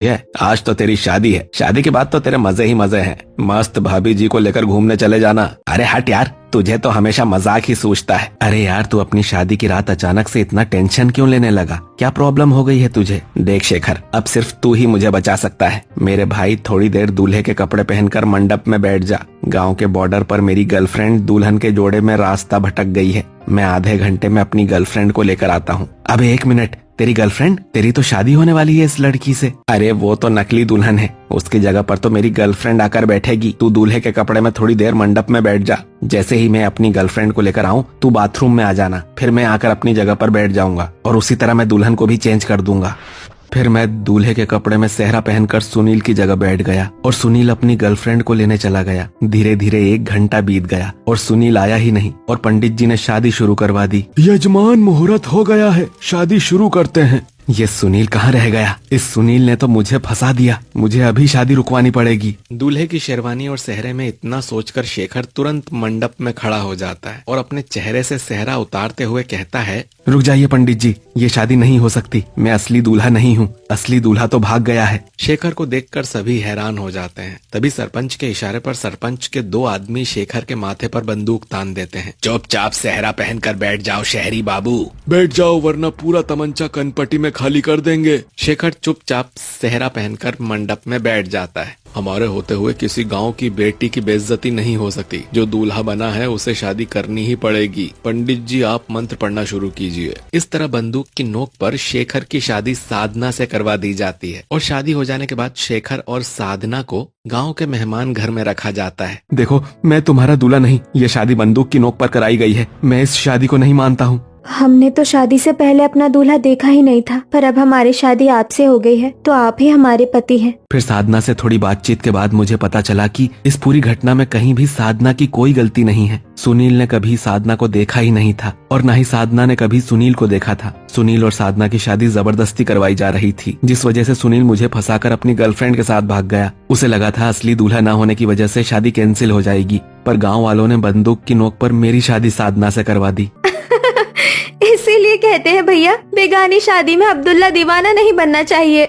है, आज तो तेरी शादी है। शादी के बाद तो तेरे मजे ही मजे हैं। मस्त भाभी जी को लेकर घूमने चले जाना। अरे हट यार, तुझे तो हमेशा मजाक ही सूझता है। अरे यार, तू अपनी शादी की रात अचानक से इतना टेंशन क्यों लेने लगा? क्या प्रॉब्लम हो गई है तुझे? देख शेखर, अब सिर्फ तू ही मुझे बचा सकता है। मेरे भाई, थोड़ी देर दूल्हे के कपड़े पहनकर मंडप में बैठ जा। गाँव के बॉर्डर पर मेरी गर्लफ्रेंड दुल्हन के जोड़े में रास्ता भटक गई है। मैं आधे घंटे में अपनी गर्लफ्रेंड को लेकर आता हूँ। अबे एक मिनट, तेरी गर्लफ्रेंड? तेरी तो शादी होने वाली है इस लड़की से। अरे वो तो नकली दुल्हन है, उसकी जगह पर तो मेरी गर्लफ्रेंड आकर बैठेगी। तू दूल्हे के कपड़े में थोड़ी देर मंडप में बैठ जा। जैसे ही मैं अपनी गर्लफ्रेंड को लेकर आऊँ, तू बाथरूम में आ जाना। फिर मैं आकर अपनी जगह पर बैठ जाऊंगा और उसी तरह मैं दुल्हन को भी चेंज कर दूंगा। फिर मैं दूल्हे के कपड़े में सेहरा पहनकर सुनील की जगह बैठ गया और सुनील अपनी गर्लफ्रेंड को लेने चला गया। धीरे धीरे 1 घंटा बीत गया और सुनील आया ही नहीं और पंडित जी ने शादी शुरू करवा दी। यजमान, मुहूर्त हो गया है, शादी शुरू करते हैं। ये सुनील कहाँ रह गया? इस सुनील ने तो मुझे फंसा दिया। मुझे अभी शादी रुकवानी पड़ेगी। दूल्हे की शेरवानी और सेहरे में इतना सोचकर शेखर तुरंत मंडप में खड़ा हो जाता है और अपने चेहरे से सेहरा उतारते हुए कहता है, रुक जाइए पंडित जी, ये शादी नहीं हो सकती। मैं असली दूल्हा नहीं हूँ। असली दूल्हा तो भाग गया है। शेखर को देखकर सभी हैरान हो जाते हैं। तभी सरपंच के इशारे पर सरपंच के 2 आदमी शेखर के माथे पर बंदूक तान देते हैं। चुपचाप सेहरा पहनकर बैठ जाओ शहरी बाबू। बैठ जाओ वरना पूरा तमंचा कनपट्टी में खाली कर देंगे। शेखर चुपचाप सेहरा पहनकर मंडप में बैठ जाता है। हमारे होते हुए किसी गांव की बेटी की बेइज्जती नहीं हो सकती। जो दूल्हा बना है उसे शादी करनी ही पड़ेगी। पंडित जी, आप मंत्र पढ़ना शुरू कीजिए। इस तरह बंदूक की नोक पर शेखर की शादी साधना से करवा दी जाती है और शादी हो जाने के बाद शेखर और साधना को गांव के मेहमान घर में रखा जाता है। देखो, मैं तुम्हारा दूल्हा नहीं। ये शादी बंदूक की नोक पर कराई गई है। मैं इस शादी को नहीं मानता हूँ। हमने तो शादी से पहले अपना दूल्हा देखा ही नहीं था, पर अब हमारी शादी आपसे हो गई है तो आप ही हमारे पति हैं। फिर साधना से थोड़ी बातचीत के बाद मुझे पता चला कि इस पूरी घटना में कहीं भी साधना की कोई गलती नहीं है। सुनील ने कभी साधना को देखा ही नहीं था और न ही साधना ने कभी सुनील को देखा था। सुनील और साधना की शादी जबरदस्ती करवाई जा रही थी, जिस वजह से सुनील मुझे फंसाकर अपनी गर्लफ्रेंड के साथ भाग गया। उसे लगा था असली दूल्हा न होने की वजह से शादी कैंसिल हो जाएगी, पर गाँव वालों ने बंदूक की नोक पर मेरी शादी साधना से करवा दी। इसीलिए कहते हैं भैया, बेगानी शादी में अब्दुल्ला दीवाना नहीं बनना चाहिए।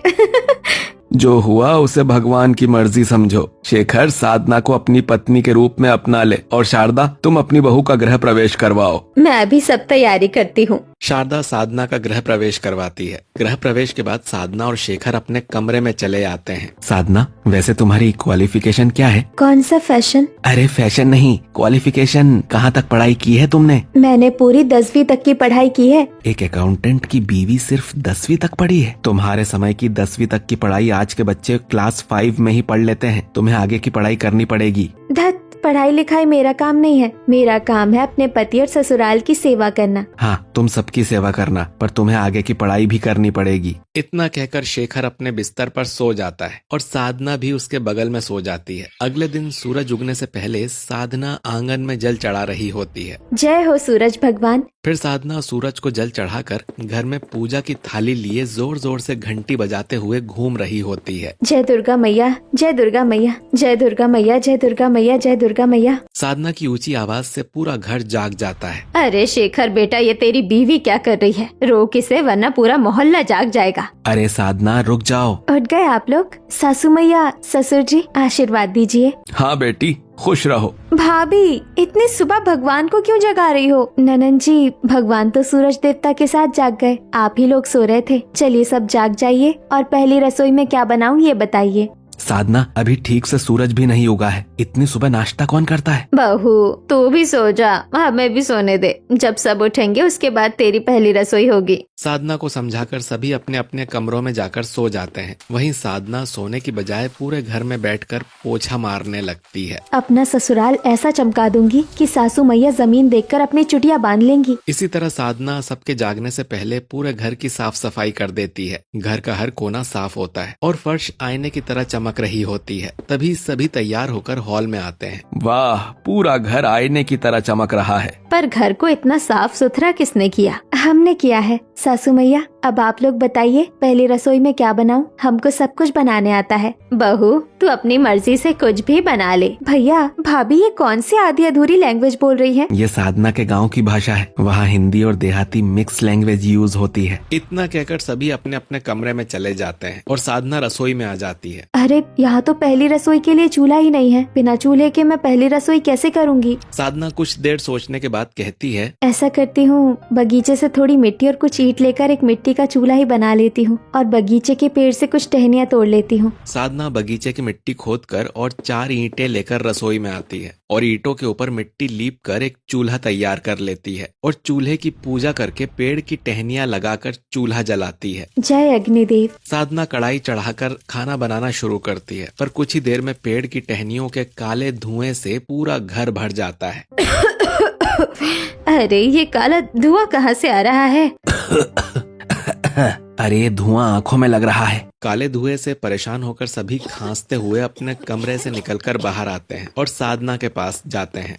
जो हुआ उसे भगवान की मर्जी समझो। शेखर, साधना को अपनी पत्नी के रूप में अपना ले और शारदा, तुम अपनी बहू का गृह प्रवेश करवाओ। मैं अभी सब तैयारी करती हूँ। शारदा साधना का गृह प्रवेश करवाती है। गृह प्रवेश के बाद साधना और शेखर अपने कमरे में चले आते हैं। साधना, वैसे तुम्हारी क्वालिफिकेशन क्या है? कौन सा फैशन? अरे फैशन नहीं, क्वालिफिकेशन। कहाँ तक पढ़ाई की है तुमने? मैंने पूरी 10वीं तक की पढ़ाई की है। एक अकाउंटेंट की बीवी सिर्फ 10वीं तक पढ़ी है? तुम्हारे समय की 10वीं तक की पढ़ाई आज के बच्चे क्लास 5 में ही पढ़ लेते हैं। तुम्हें आगे की पढ़ाई करनी पड़ेगी। धत, पढ़ाई लिखाई मेरा काम नहीं है। मेरा काम है अपने पति और ससुराल की सेवा करना। हाँ, तुम सबकी सेवा करना, पर तुम्हें आगे की पढ़ाई भी करनी पड़ेगी। इतना कहकर शेखर अपने बिस्तर पर सो जाता है और साधना भी उसके बगल में सो जाती है। अगले दिन सूरज उगने से पहले साधना आंगन में जल चढ़ा रही होती है। जय हो सूरज भगवान। फिर साधना सूरज को जल चढ़ाकर घर में पूजा की थाली लिए जोर जोर से घंटी बजाते हुए घूम रही होती है। जय दुर्गा मैया, जय दुर्गा मैया, जय दुर्गा मैया, जय दुर्गा मैया, जय दुर्गा मैया। साधना की ऊंची आवाज से पूरा घर जाग जाता है। अरे शेखर बेटा, ये तेरी बीवी क्या कर रही है? रोक इसे वरना पूरा मोहल्ला जाग जाएगा। अरे साधना, रुक जाओ। उठ गए आप लोग? सासू मैया, ससुर जी, आशीर्वाद दीजिए। हाँ बेटी, खुश रहो। भाभी, इतनी सुबह भगवान को क्यों जगा रही हो? ननन जी, भगवान तो सूरज देवता के साथ जाग गए, आप ही लोग सो रहे थे। चलिए सब जाग जाइए और पहली रसोई में क्या बनाऊं ये बताइए। साधना, अभी ठीक से सूरज भी नहीं उगा है। इतनी सुबह नाश्ता कौन करता है? बहू, तू भी सो जा, हमें भी सोने दे। जब सब उठेंगे उसके बाद तेरी पहली रसोई होगी। साधना को समझाकर सभी अपने अपने कमरों में जाकर सो जाते हैं। वहीं साधना सोने की बजाय पूरे घर में बैठकर पोछा मारने लगती है। अपना ससुराल ऐसा चमका दूंगी कि सासू मैया जमीन देखकर अपनी चुटिया बांध लेंगी। इसी तरह साधना सबके जागने से पहले पूरे घर की साफ सफाई कर देती है। घर का हर कोना साफ होता है और फर्श आईने की तरह चमक रही होती है। तभी सभी तैयार होकर हॉल में आते हैं। वाह, पूरा घर आईने की तरह चमक रहा है। पर घर को इतना साफ सुथरा किसने किया? हमने किया है सासू मैया। अब आप लोग बताइए पहली रसोई में क्या बनाऊं? हमको सब कुछ बनाने आता है। बहू तू अपनी मर्जी से कुछ भी बना ले। भैया भाभी ये कौन सी आधी अधूरी लैंग्वेज बोल रही है? ये साधना के गांव की भाषा है, वहाँ हिंदी और देहाती मिक्स लैंग्वेज यूज होती है। इतना कहकर सभी अपने अपने कमरे में चले जाते हैं और साधना रसोई में आ जाती है। अरे यहाँ तो पहली रसोई के लिए चूल्हा ही नहीं है, बिना चूल्हे के मैं पहली रसोई कैसे करूँगी? साधना कुछ देर सोचने के बाद कहती है, ऐसा करती हूँ बगीचे से थोड़ी मिट्टी और कुछ ईंट लेकर एक मिट्टी का चूल्हा ही बना लेती हूँ और बगीचे के पेड़ से कुछ टहनियाँ तोड़ लेती हूँ। साधना बगीचे की मिट्टी खोदकर और 4 ईंटें लेकर रसोई में आती है और ईंटों के ऊपर मिट्टी लीप कर एक चूल्हा तैयार कर लेती है और चूल्हे की पूजा करके पेड़ की टहनियाँ लगाकर चूल्हा जलाती है। जय अग्निदेव। साधना कढ़ाई चढ़ाकर खाना बनाना शुरू करती है, पर कुछ ही देर में पेड़ की टहनियों के काले धुएं से पूरा घर भर जाता है। अरे ये काला धुआं कहाँ से आ रहा है? अरे धुआं आंखों में लग रहा है। काले धुएं से परेशान होकर सभी खांसते हुए अपने कमरे से निकलकर बाहर आते हैं और साधना के पास जाते हैं।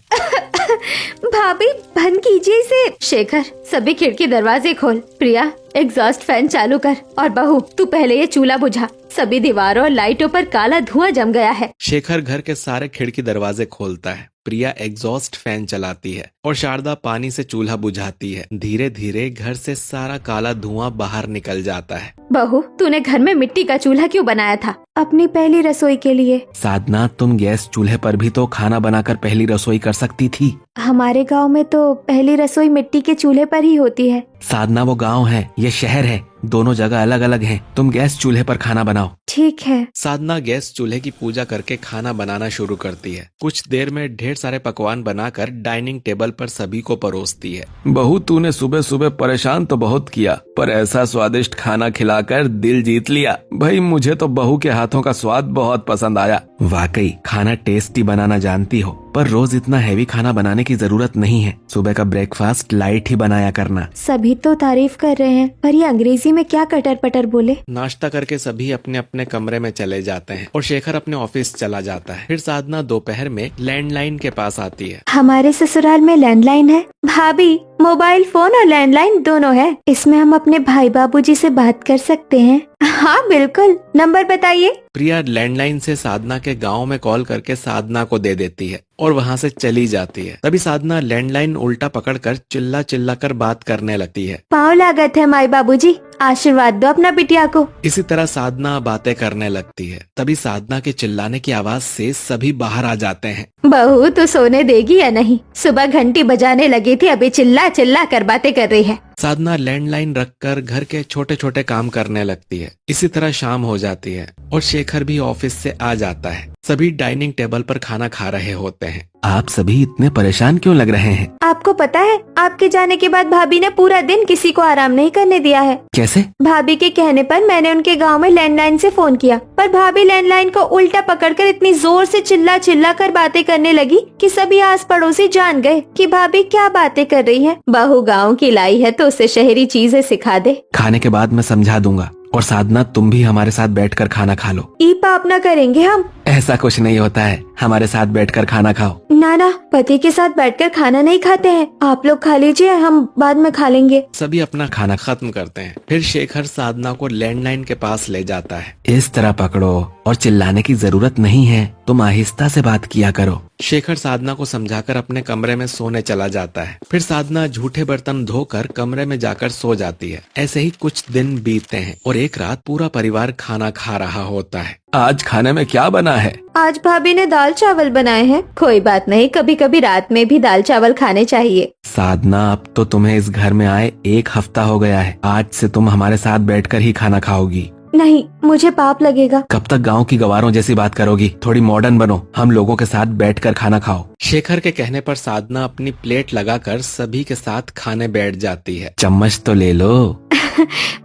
भाभी बंद कीजिए इसे। शेखर सभी खिड़की दरवाजे खोल। प्रिया एग्जॉस्ट फैन चालू कर और बहू तू पहले ये चूल्हा बुझा। सभी दीवारों और लाइटों पर काला धुआं जम गया है। शेखर घर के सारे खिड़की दरवाजे खोलता है। प्रिया एग्जॉस्ट फैन चलाती है और शारदा पानी से चूल्हा बुझाती है। धीरे धीरे घर से सारा काला धुआं बाहर निकल जाता है। बहू तूने घर में मिट्टी का चूल्हा क्यों बनाया था? अपनी पहली रसोई के लिए। साधना तुम गैस चूल्हे पर भी तो खाना बनाकर पहली रसोई कर सकती थी। हमारे गांव में तो पहली रसोई मिट्टी के चूल्हे पर ही होती है। साधना वो गांव है, ये शहर है, दोनों जगह अलग अलग हैं। तुम गैस चूल्हे पर खाना बनाओ। ठीक है। साधना गैस चूल्हे की पूजा करके खाना बनाना शुरू करती है। कुछ देर में ढेर सारे पकवान बनाकर डाइनिंग टेबल पर सभी को परोसती है। बहू तूने सुबह सुबह परेशान तो बहुत किया, पर ऐसा स्वादिष्ट खाना खिलाकर दिल जीत लिया। भाई मुझे तो बहू के हाथों का स्वाद बहुत पसंद आया। वाकई खाना टेस्टी बनाना जानती हो, पर रोज इतना हैवी खाना बनाने की जरूरत नहीं है। सुबह का ब्रेकफास्ट लाइट ही बनाया करना। सभी तो तारीफ कर रहे हैं, पर ये अंग्रेजी में क्या कटर पटर बोले? नाश्ता करके सभी अपने अपने कमरे में चले जाते हैं और शेखर अपने ऑफिस चला जाता है। फिर साधना दोपहर में लैंडलाइन के पास आती है। हमारे ससुराल में लैंडलाइन है भाभी। मोबाइल फोन और लैंडलाइन दोनों है। इसमें हम अपने भाई बाबूजी से बात कर सकते हैं। हाँ बिल्कुल, नंबर बताइए। प्रिया लैंडलाइन से साधना के गांव में कॉल करके साधना को दे देती है और वहां से चली जाती है। तभी साधना लैंडलाइन उल्टा पकड़कर चिल्ला चिल्ला कर बात करने लगती है। पाँव लागत है माई बाबूजी, आशीर्वाद दो अपना बिटिया को। इसी तरह साधना बातें करने लगती है। तभी साधना के चिल्लाने की आवाज से सभी बाहर आ जाते हैं। बहू तो सोने देगी या नहीं? सुबह घंटी बजाने लगी थी, अभी चिल्ला चिल्ला कर बातें कर रही है। साधना लैंडलाइन रखकर घर के छोटे छोटे काम करने लगती है। इसी तरह शाम हो जाती है और शेखर भी ऑफिस से आ जाता है। सभी डाइनिंग टेबल पर खाना खा रहे होते हैं। आप सभी इतने परेशान क्यों लग रहे हैं? आपको पता है आपके जाने के बाद भाभी ने पूरा दिन किसी को आराम नहीं करने दिया है। कैसे? भाभी के कहने पर मैंने उनके गांव में लैंडलाइन से फोन किया, पर भाभी लैंडलाइन को उल्टा पकड़कर इतनी जोर से चिल्ला चिल्ला कर बातें करने लगी कि सभी आस पड़ोसी जान गए कि भाभी क्या बातें कर रही है। बहू गाँव की लाई है तो उसे शहरी चीजें सिखा दे। खाने के बाद मैं समझा दूंगा। और साधना तुम भी हमारे साथ बैठकर खाना खा लो। ई पाप ना करेंगे हम। ऐसा कुछ नहीं होता है, हमारे साथ बैठकर खाना खाओ। ना पति के साथ बैठकर खाना नहीं खाते हैं। आप लोग खा लीजिए, हम बाद में खा लेंगे। सभी अपना खाना खत्म करते हैं। फिर शेखर साधना को लैंडलाइन के पास ले जाता है। इस तरह पकड़ो और चिल्लाने की जरूरत नहीं है, तुम आहिस्ता से बात किया करो। शेखर साधना को समझाकर अपने कमरे में सोने चला जाता है। फिर साधना झूठे बर्तन धोकर कमरे में जाकर सो जाती है। ऐसे ही कुछ दिन बीतते हैं और एक रात पूरा परिवार खाना खा रहा होता है। आज खाने में क्या बना है? आज भाभी ने दाल चावल बनाए हैं। कोई बात नहीं, कभी कभी रात में भी दाल चावल खाने चाहिए। साधना अब तो तुम्हें इस घर में आए 1 हफ्ता हो गया है। आज से तुम हमारे साथ बैठकर ही खाना खाओगी। नहीं, मुझे पाप लगेगा। कब तक गांव की गवारों जैसी बात करोगी? थोड़ी मॉडर्न बनो, हम लोगों के साथ बैठकर खाना खाओ। शेखर के कहने पर साधना अपनी प्लेट लगाकर सभी के साथ खाने बैठ जाती है। चम्मच तो ले लो।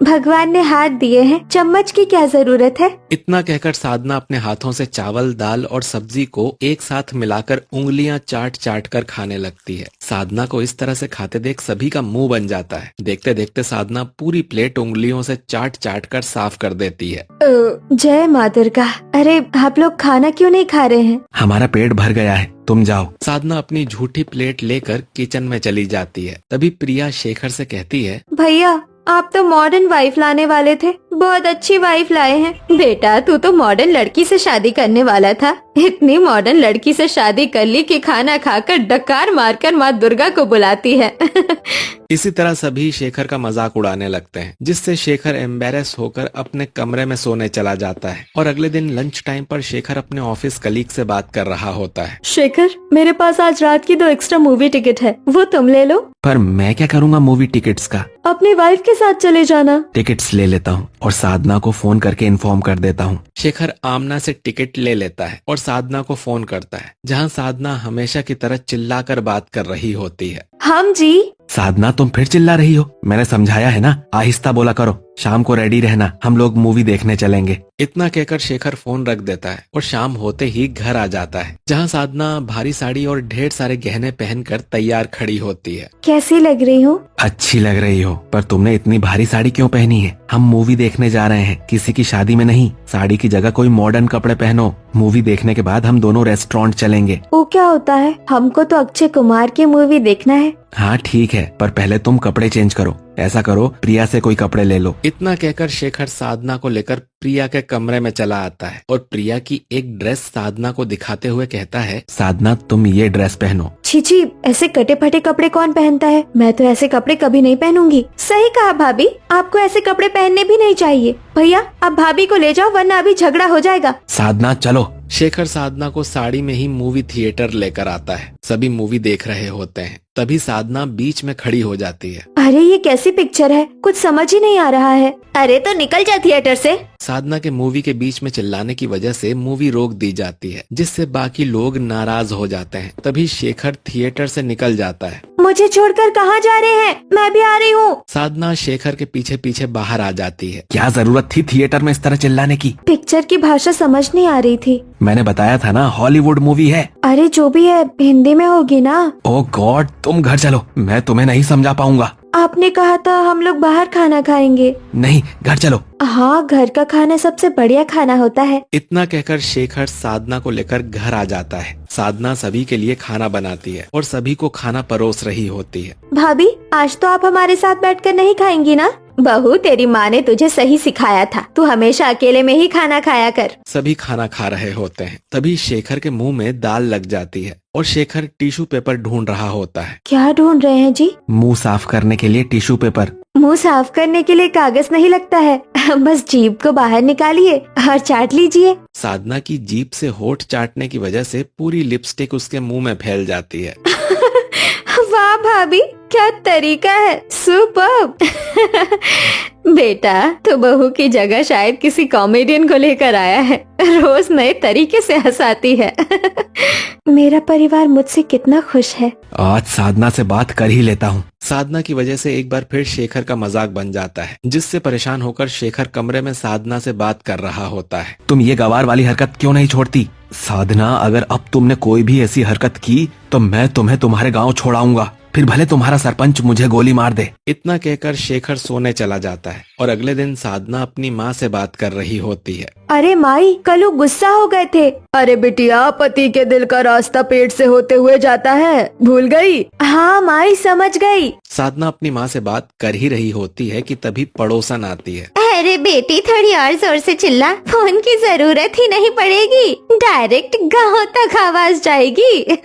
भगवान ने हाथ दिए हैं, चम्मच की क्या जरूरत है? इतना कहकर साधना अपने हाथों से चावल, दाल और सब्जी को एक साथ मिलाकर उंगलियां चाट चाट कर खाने लगती है। साधना को इस तरह से खाते देख सभी का मुंह बन जाता है। देखते देखते साधना पूरी प्लेट उंगलियों से चाट चाट कर साफ कर देती है। जय माँ दुर्गा। अरे आप लोग खाना क्यों नहीं खा रहे हैं? हमारा पेट भर गया है, तुम जाओ। साधना अपनी झूठी प्लेट लेकर किचन में चली जाती है। तभी प्रिया शेखर से कहती है, भैया आप तो मॉडर्न वाइफ लाने वाले थे, बहुत अच्छी वाइफ लाए हैं। बेटा तू तो मॉडर्न लड़की से शादी करने वाला था, इतनी मॉडर्न लड़की से शादी कर ली कि खाना खाकर डकार मारकर माँ दुर्गा को बुलाती है। इसी तरह सभी शेखर का मजाक उड़ाने लगते हैं, जिससे शेखर एम्बेरस होकर अपने कमरे में सोने चला जाता है। और अगले दिन लंच टाइम पर शेखर अपने ऑफिस कलीग से बात कर रहा होता है। शेखर, मेरे पास आज रात की 2 एक्स्ट्रा मूवी टिकट है, वो तुम ले लो। पर मैं क्या करूँगा मूवी टिकट्स का? अपनी वाइफ के साथ चले जाना। टिकट्स ले लेता हूँ और साधना को फोन करके इन्फॉर्म कर देता हूँ। शेखर आमना से टिकट ले लेता है और साधना को फोन करता है, जहाँ साधना हमेशा की तरह चिल्लाकर बात कर रही होती है। हम जी। साधना तुम फिर चिल्ला रही हो, मैंने समझाया है ना, आहिस्ता बोला करो। शाम को रेडी रहना, हम लोग मूवी देखने चलेंगे। इतना कहकर शेखर फोन रख देता है और शाम होते ही घर आ जाता है, जहाँ साधना भारी साड़ी और ढेर सारे गहने पहनकर तैयार खड़ी होती है। कैसी लग रही हूँ? अच्छी लग रही हो, पर तुमने इतनी भारी साड़ी क्यों पहनी है? हम मूवी देखने जा रहे हैं, किसी की शादी में नहीं। साड़ी की जगह कोई मॉडर्न कपड़े पहनो। मूवी देखने के बाद हम दोनों रेस्टोरेंट चलेंगे। वो क्या होता है? हमको तो अक्षय कुमार की मूवी देखना है। हाँ ठीक है, पर पहले तुम कपड़े चेंज करो। ऐसा करो, प्रिया से कोई कपड़े ले लो। इतना कहकर शेखर साधना को लेकर प्रिया के कमरे में चला आता है और प्रिया की एक ड्रेस साधना को दिखाते हुए कहता है, साधना तुम ये ड्रेस पहनो। छी, ऐसे कटे फटे कपड़े कौन पहनता है? मैं तो ऐसे कपड़े कभी नहीं पहनूंगी। सही कहा भाभी, आपको ऐसे कपड़े पहनने भी नहीं चाहिए। भैया आप भाभी को ले जाओ, वरना अभी झगड़ा हो जाएगा। साधना चलो। शेखर साधना को साड़ी में ही मूवी थिएटर लेकर आता है। सभी मूवी देख रहे होते हैं, तभी साधना बीच में खड़ी हो जाती है। अरे ये कैसी पिक्चर है, कुछ समझ ही नहीं आ रहा है। अरे तो निकल जा थिएटर से। साधना के मूवी के बीच में चिल्लाने की वजह से मूवी रोक दी जाती है, जिससे बाकी लोग नाराज हो जाते हैं। तभी शेखर थिएटर से निकल जाता है। मुझे छोड़कर कहाँ जा रहे हैं? मैं भी आ रही हूँ। साधना शेखर के पीछे पीछे बाहर आ जाती है। क्या जरूरत थी थिएटर में इस तरह चिल्लाने की? पिक्चर की भाषा समझ नहीं आ रही थी। मैंने बताया था ना, हॉलीवुड मूवी है। अरे जो भी है, हिंदी में होगी ना? ओह गॉड, तुम घर चलो, मैं तुम्हें नहीं समझा पाऊंगा। आपने कहा था हम लोग बाहर खाना खाएंगे। नहीं, घर चलो। हाँ, घर का खाना सबसे बढ़िया खाना होता है। इतना कहकर शेखर साधना को लेकर घर आ जाता है। साधना सभी के लिए खाना बनाती है और सभी को खाना परोस रही होती है। भाभी आज तो आप हमारे साथ बैठकर नहीं खाएंगी ना? बहू तेरी माँ ने तुझे सही सिखाया था, तू हमेशा अकेले में ही खाना खाया कर। सभी खाना खा रहे होते हैं, तभी शेखर के मुंह में दाल लग जाती है और शेखर टिश्यू पेपर ढूंढ रहा होता है। क्या ढूंढ रहे हैं जी? मुंह साफ करने के लिए टिश्यू पेपर। मुंह साफ करने के लिए कागज नहीं लगता है, बस जीभ को बाहर निकालिए और चाट लीजिए। साधना की जीभ से होठ चाटने की वजह से पूरी लिपस्टिक उसके मुंह में फैल जाती है। वाह भाभी, क्या तरीका है, सुपर्ब। बेटा तो बहू की जगह शायद किसी कॉमेडियन को लेकर आया है, रोज नए तरीके से हंसाती है। मेरा परिवार मुझसे कितना खुश है। आज साधना से बात कर ही लेता हूँ। साधना की वजह से एक बार फिर शेखर का मजाक बन जाता है, जिससे परेशान होकर शेखर कमरे में साधना से बात कर रहा होता है। तुम ये गवार वाली हरकत क्यों नहीं छोड़ती? साधना, अगर अब तुमने कोई भी ऐसी हरकत की तो मैं तुम्हें तुम्हारे गांव छोड़ाऊंगा, फिर भले तुम्हारा सरपंच मुझे गोली मार दे। इतना कहकर शेखर सोने चला जाता है और अगले दिन साधना अपनी माँ से बात कर रही होती है। अरे माई, कल वो गुस्सा हो गए थे। अरे बिटिया, पति के दिल का रास्ता पेट से होते हुए जाता है, भूल गई? हाँ माई, समझ गई। साधना अपनी माँ से बात कर ही रही होती है कि तभी पड़ोसन आती है। अरे बेटी, थोड़ी और जोर से चिल्ला, फोन की जरूरत ही नहीं पड़ेगी, डायरेक्ट गाँव तक आवाज जाएगी।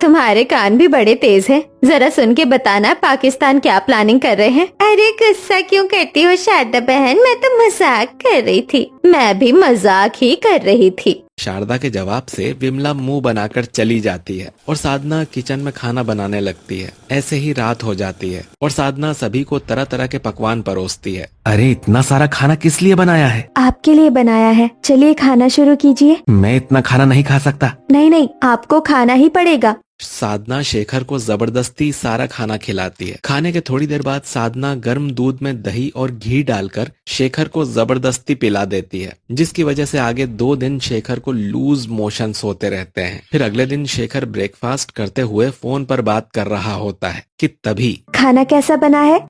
तुम्हारे कान भी बड़े तेज हैं, जरा सुन के बताना पाकिस्तान क्या प्लानिंग कर रहे हैं। अरे गुस्सा क्यों करती हो शारदा बहन, मैं तो मजाक कर रही थी। मैं भी मजाक ही कर रही थी। शारदा के जवाब से विमला मुंह बनाकर चली जाती है और साधना किचन में खाना बनाने लगती है। ऐसे ही रात हो जाती है और साधना सभी को तरह तरह के पकवान परोसती है। अरे इतना सारा खाना किस लिए बनाया है? आपके लिए बनाया है, चलिए खाना शुरू कीजिए। मैं इतना खाना नहीं खा सकता। नहीं, आपको खाना ही पड़ेगा। साधना शेखर को जबरदस्ती सारा खाना खिलाती है। खाने के थोड़ी देर बाद साधना गर्म दूध में दही और घी डालकर शेखर को जबरदस्ती पिला देती है, जिसकी वजह से आगे 2 दिन शेखर को लूज मोशंस होते रहते हैं। फिर अगले दिन शेखर ब्रेकफास्ट करते हुए फोन पर बात कर रहा होता है कि तभी खाना कैसा बना है?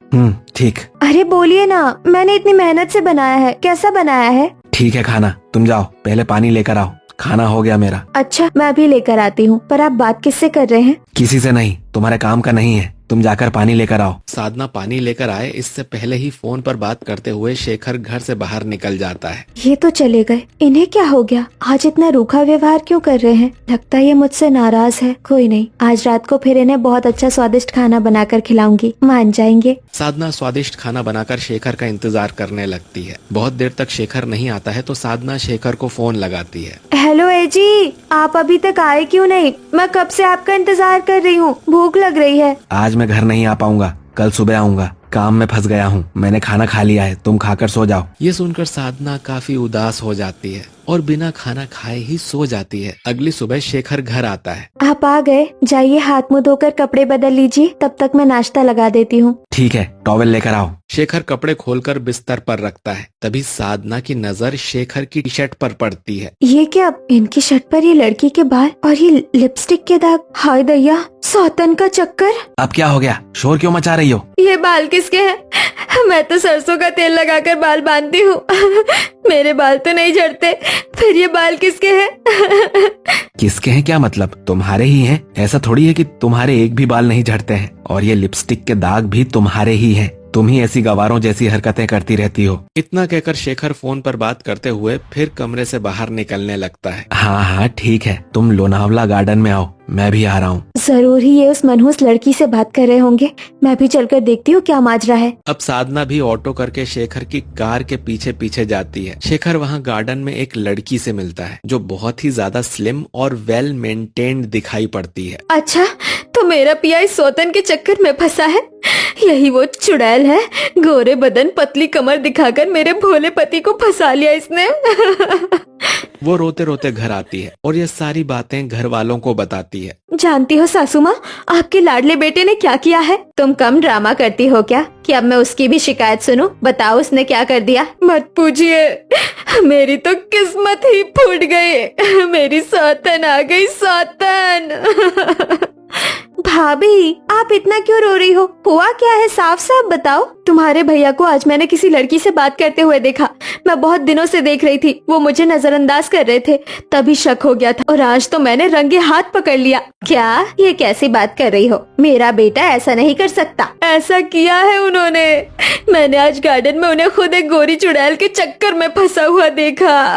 ठीक। अरे बोलिए ना, मैंने इतनी मेहनत से बनाया है, कैसा बनाया है? ठीक है खाना, तुम जाओ पहले पानी लेकर आओ, खाना हो गया मेरा। अच्छा, मैं अभी लेकर आती हूँ, पर आप बात किससे कर रहे हैं? किसी से नहीं, तुम्हारे काम का नहीं है, तुम जाकर पानी लेकर आओ। साधना पानी लेकर आए इससे पहले ही फोन पर बात करते हुए शेखर घर से बाहर निकल जाता है। ये तो चले गए, इन्हें क्या हो गया? आज इतना रूखा व्यवहार क्यों कर रहे हैं? लगता है ये मुझसे नाराज है। कोई नहीं, आज रात को फिर इन्हें बहुत अच्छा स्वादिष्ट खाना बनाकर खिलाऊंगी, मान जाएंगे। साधना स्वादिष्ट खाना बनाकर शेखर का इंतजार करने लगती है। बहुत देर तक शेखर नहीं आता है तो साधना शेखर को फोन लगाती है। हेलो एजी, आप अभी तक आए क्यों नहीं? मैं कब से आपका इंतजार कर रही हूँ, भूख लग रही है। आज मैं घर नहीं आ पाऊंगा, कल सुबह आऊंगा, काम में फंस गया हूँ। मैंने खाना खा लिया है, तुम खाकर सो जाओ। ये सुनकर साधना काफी उदास हो जाती है और बिना खाना खाए ही सो जाती है। अगली सुबह शेखर घर आता है। आप आ गए, जाइए हाथ मुंह धोकर कपड़े बदल लीजिए, तब तक मैं नाश्ता लगा देती हूँ। ठीक है, टॉवेल लेकर आओ। शेखर कपड़े खोलकर बिस्तर पर रखता है। तभी साधना की नजर शेखर की टी शर्ट पर पड़ती है। ये क्या? इनकी शर्ट पर ये लड़की के बाल और ये लिपस्टिक के दाग। हाय दैया, सौतन का चक्कर। अब क्या हो गया? शोर क्यों मचा रही हो? ये बाल किसके हैं? मैं तो सरसों का तेल लगाकर बाल बांधती हूँ। मेरे बाल तो नहीं झड़ते, फिर ये बाल किसके हैं? किसके हैं क्या मतलब? तुम्हारे ही हैं। ऐसा थोड़ी है कि तुम्हारे एक भी बाल नहीं झड़ते हैं, और ये लिपस्टिक के दाग भी तुम्हारे ही हैं। तुम ही ऐसी गवारों जैसी हरकतें करती रहती हो। इतना कहकर शेखर फोन पर बात करते हुए फिर कमरे से बाहर निकलने लगता है। हाँ हाँ ठीक है, तुम लोनावला गार्डन में आओ, मैं भी आ रहा हूँ। जरूर ही ये उस मनहूस लड़की से बात कर रहे होंगे। मैं भी चलकर देखती हूँ क्या माजरा है। अब साधना भी ऑटो करके शेखर की कार के पीछे पीछे जाती है। शेखर वहाँ गार्डन में एक लड़की से मिलता है जो बहुत ही ज्यादा स्लिम और वेल मेंटेन्ड दिखाई पड़ती है। अच्छा, तो मेरा पिया इस सौतन के चक्कर में फंसा है। यही वो चुड़ैल है, गोरे बदन पतली कमर दिखाकर मेरे भोले पति को फंसा लिया इसने। वो रोते रोते घर आती है और ये सारी बातें घर वालों को बताती है। जानती हो सासू माँ, आपके लाडले बेटे ने क्या किया है? तुम कम ड्रामा करती हो क्या कि अब मैं उसकी भी शिकायत सुनूं? बताओ उसने क्या कर दिया। मत पूछिए, मेरी तो किस्मत ही फूट गई। मेरी सौतन आ गई, सौतन। भाभी, आप इतना क्यों रो रही हो? हुआ क्या है, साफ साफ बताओ। तुम्हारे भैया को आज मैंने किसी लड़की से बात करते हुए देखा। मैं बहुत दिनों से देख रही थी, वो मुझे नजरअंदाज कर रहे थे, तभी शक हो गया था, और आज तो मैंने रंगे हाथ पकड़ लिया। क्या? ये कैसी बात कर रही हो? मेरा बेटा ऐसा नहीं कर सकता। ऐसा किया है उन्होंने। मैंने आज गार्डन में उन्हें खुद एक गोरी चुड़ैल के चक्कर में फंसा हुआ देखा।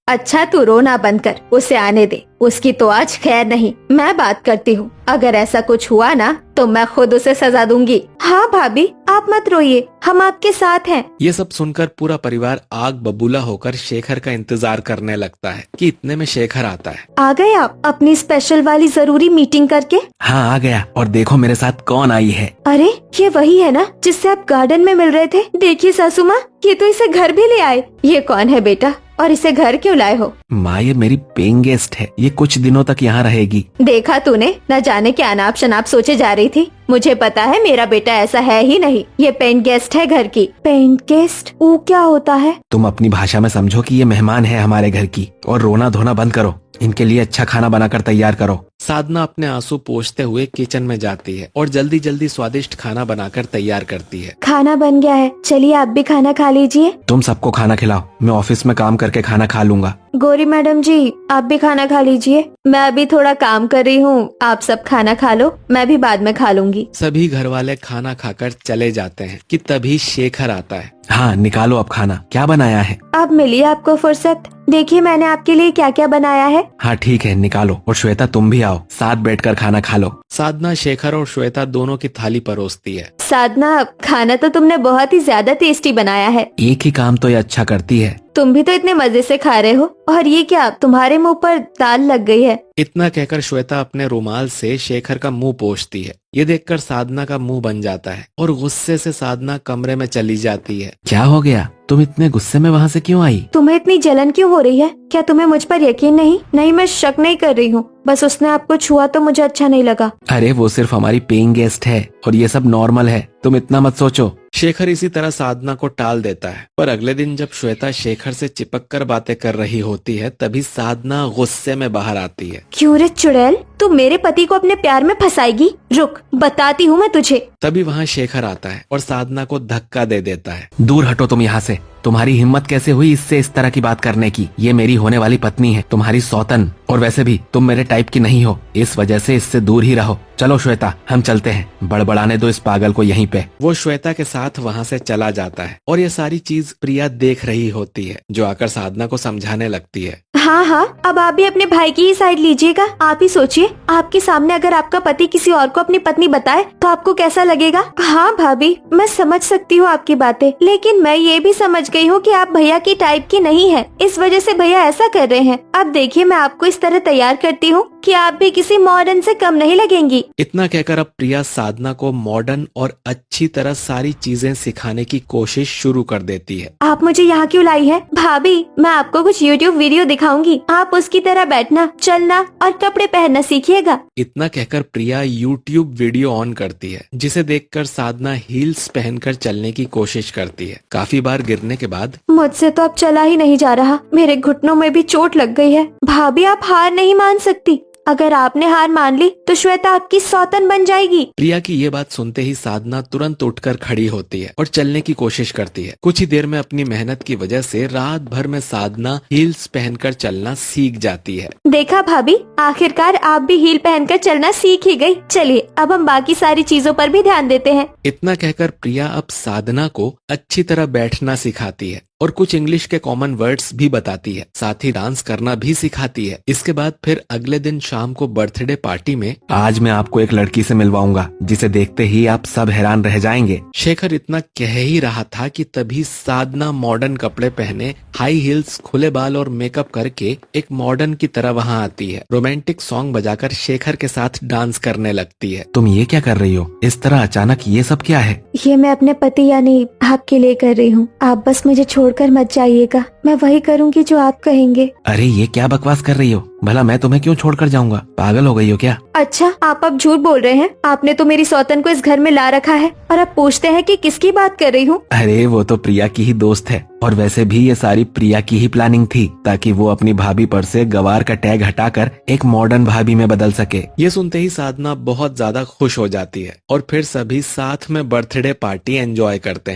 अच्छा, तू रोना बंद कर, उसे आने दे। उसकी तो आज खैर नहीं, मैं बात करती हूँ। अगर ऐसा कुछ हुआ ना तो मैं खुद उसे सजा दूंगी। हाँ भाभी, आप मत रोइए, हम आपके साथ हैं। ये सब सुनकर पूरा परिवार आग बबूला होकर शेखर का इंतजार करने लगता है कि इतने में शेखर आता है। आ गए आप अपनी स्पेशल वाली जरूरी मीटिंग करके? हाँ आ गया, और देखो मेरे साथ कौन आई है। अरे, ये वही है ना जिससे आप गार्डन में मिल रहे थे? देखिए सासू माँ, ये तो इसे घर भी ले आए। ये कौन है बेटा, और इसे घर क्यों लाए हो? माँ, ये मेरी पेइंग गेस्ट है, ये कुछ दिनों तक यहाँ रहेगी। देखा तूने, न जाने क्या अनाप शनाप सोचे जा रही थी। मुझे पता है मेरा बेटा ऐसा है ही नहीं। ये पेंट गेस्ट है घर की। Paying guest? वो क्या होता है? तुम अपनी भाषा में समझो कि ये मेहमान है हमारे घर की, और रोना धोना बंद करो, इनके लिए अच्छा खाना बनाकर तैयार करो। साधना अपने आंसू पोंछते हुए किचन में जाती है और जल्दी जल्दी स्वादिष्ट खाना बनाकर तैयार करती है। खाना बन गया है, चलिए आप भी खाना खा लीजिए। तुम सबको खाना खिलाओ, मैं ऑफिस में काम करके खाना खा लूंगा। गौरी मैडम जी, आप भी खाना खा लीजिए। मैं अभी थोड़ा काम कर रही हूँ, आप सब खाना खा लो, मैं भी बाद में खा लूंगी। सभी घर वाले खाना खाकर चले जाते हैं कि तभी शेखर आता है। हाँ निकालो अब खाना, क्या बनाया है? अब मिली आपको फुर्सत, देखिए मैंने आपके लिए क्या क्या बनाया है। हाँ ठीक है, निकालो, और श्वेता तुम भी आओ, साथ बैठकर खाना खा लो। साधना शेखर और श्वेता दोनों की थाली परोसती है। साधना, खाना तो तुमने बहुत ही ज्यादा टेस्टी बनाया है। एक ही काम तो ये अच्छा करती है। तुम भी तो इतने मजे से खा रहे हो, और ये क्या, तुम्हारे मुंह पर दाल लग गई है। इतना कहकर श्वेता अपने रुमाल से शेखर का मुंह पोंछती है। ये देखकर साधना का मुंह बन जाता है और गुस्से से साधना कमरे में चली जाती है। क्या हो गया, तुम इतने गुस्से में वहाँ से क्यों आई? तुम्हें इतनी जलन क्यों हो रही है? क्या तुम्हें मुझ पर यकीन नहीं? नहीं, मैं शक नहीं कर रही हूँ, बस उसने आपको छुआ तो मुझे अच्छा नहीं लगा। अरे वो सिर्फ हमारी पेइंग गेस्ट है और ये सब नॉर्मल है, तुम इतना मत सोचो। शेखर इसी तरह साधना को टाल देता है, पर अगले दिन जब श्वेता शेखर से चिपक कर बातें कर रही होती है तभी साधना गुस्से में बाहर आती है। क्यों रे चुड़ैल, तू मेरे पति को अपने प्यार में फंसाएगी? रुक, बताती हूँ मैं तुझे। तभी वहाँ शेखर आता है और साधना को धक्का दे देता है। दूर हटो तुम यहाँ से, तुम्हारी हिम्मत कैसे हुई इससे इस तरह की बात करने की? ये मेरी होने वाली पत्नी है, तुम्हारी सौतन, और वैसे भी तुम मेरे टाइप की नहीं हो, इस वजह से इससे दूर ही रहो। चलो श्वेता, हम चलते हैं, बड़बड़ाने दो इस पागल को यहीं पे। वो श्वेता के साथ वहाँ से चला जाता है और ये सारी चीज प्रिया देख रही होती है, जो आकर साधना को समझाने लगती है। हाँ हाँ, अब आप भी अपने भाई की ही साइड लीजिएगा। आप ही सोचिए, आपके सामने अगर आपका पति किसी और को अपनी पत्नी बताए तो आपको कैसा लगेगा? हाँ भाभी, मैं समझ सकती हूँ आपकी बातें, लेकिन मैं ये भी समझ गई हूँ कि आप भैया की टाइप की नहीं है, इस वजह से भैया ऐसा कर रहे हैं। अब देखिए, मैं आपको इस तरह तैयार करती हूँ कि आप भी किसी मॉडर्न से कम नहीं लगेंगी। इतना कहकर अब प्रिया साधना को मॉडर्न और अच्छी तरह सारी चीजें सिखाने की कोशिश शुरू कर देती है। आप मुझे यहाँ क्यों लाई है? भाभी, मैं आपको कुछ YouTube वीडियो दिखाऊंगी, आप उसकी तरह बैठना, चलना और कपड़े पहनना सीखिएगा। इतना कहकर प्रिया YouTube वीडियो ऑन करती है, जिसे देखकर साधना हील्स पहनकर चलने की कोशिश करती है। काफी बार गिरने के बाद मुझसे तो अब चला ही नहीं जा रहा, मेरे घुटनों में भी चोट लग गई है। भाभी, आप हार नहीं मान सकती, अगर आपने हार मान ली तो श्वेता आपकी सौतन बन जाएगी। प्रिया की ये बात सुनते ही साधना तुरंत उठकर खड़ी होती है और चलने की कोशिश करती है। कुछ ही देर में अपनी मेहनत की वजह से रात भर में साधना हील्स पहनकर चलना सीख जाती है। देखा भाभी, आखिरकार आप भी हील पहनकर चलना सीख ही गई। चलिए, अब हम बाकी सारी चीजों पर भी ध्यान देते हैं। इतना कहकर प्रिया अब साधना को अच्छी तरह बैठना सिखाती है और कुछ इंग्लिश के कॉमन वर्ड्स भी बताती है, साथ ही डांस करना भी सिखाती है। इसके बाद फिर अगले दिन शाम को बर्थडे पार्टी में आज मैं आपको एक लड़की से मिलवाऊंगा, जिसे देखते ही आप सब हैरान रह जाएंगे। शेखर इतना कह ही रहा था कि तभी साधना मॉडर्न कपड़े पहने, हाई हील्स, खुले बाल और मेकअप करके एक मॉडर्न की तरह वहाँ आती है। रोमांटिक सॉन्ग बजाकर शेखर के साथ डांस करने लगती है। तुम ये क्या कर रही हो? इस तरह अचानक ये सब क्या है? ये मैं अपने पति यानी आपके लिए कर रही हूँ। आप बस मुझे छोड़कर मत जाइएगा, मैं वही करूँगी जो आप कहेंगे। अरे ये क्या बकवास कर रही हो? भला मैं तुम्हें क्यों छोड़कर जाऊंगा? पागल हो गई हो क्या? अच्छा, आप अब झूठ बोल रहे हैं। आपने तो मेरी सौतन को इस घर में ला रखा है और अब पूछते हैं कि किसकी बात कर रही हूँ। अरे वो तो प्रिया की ही दोस्त है, और वैसे भी ये सारी प्रिया की ही प्लानिंग थी, ताकि वो अपनी भाभी पर से गवार का टैग हटाकर एक मॉडर्न भाभी में बदल सके। ये सुनते ही साधना बहुत ज्यादा खुश हो जाती है और फिर सभी साथ में बर्थडे पार्टी एंजॉय करते हैं।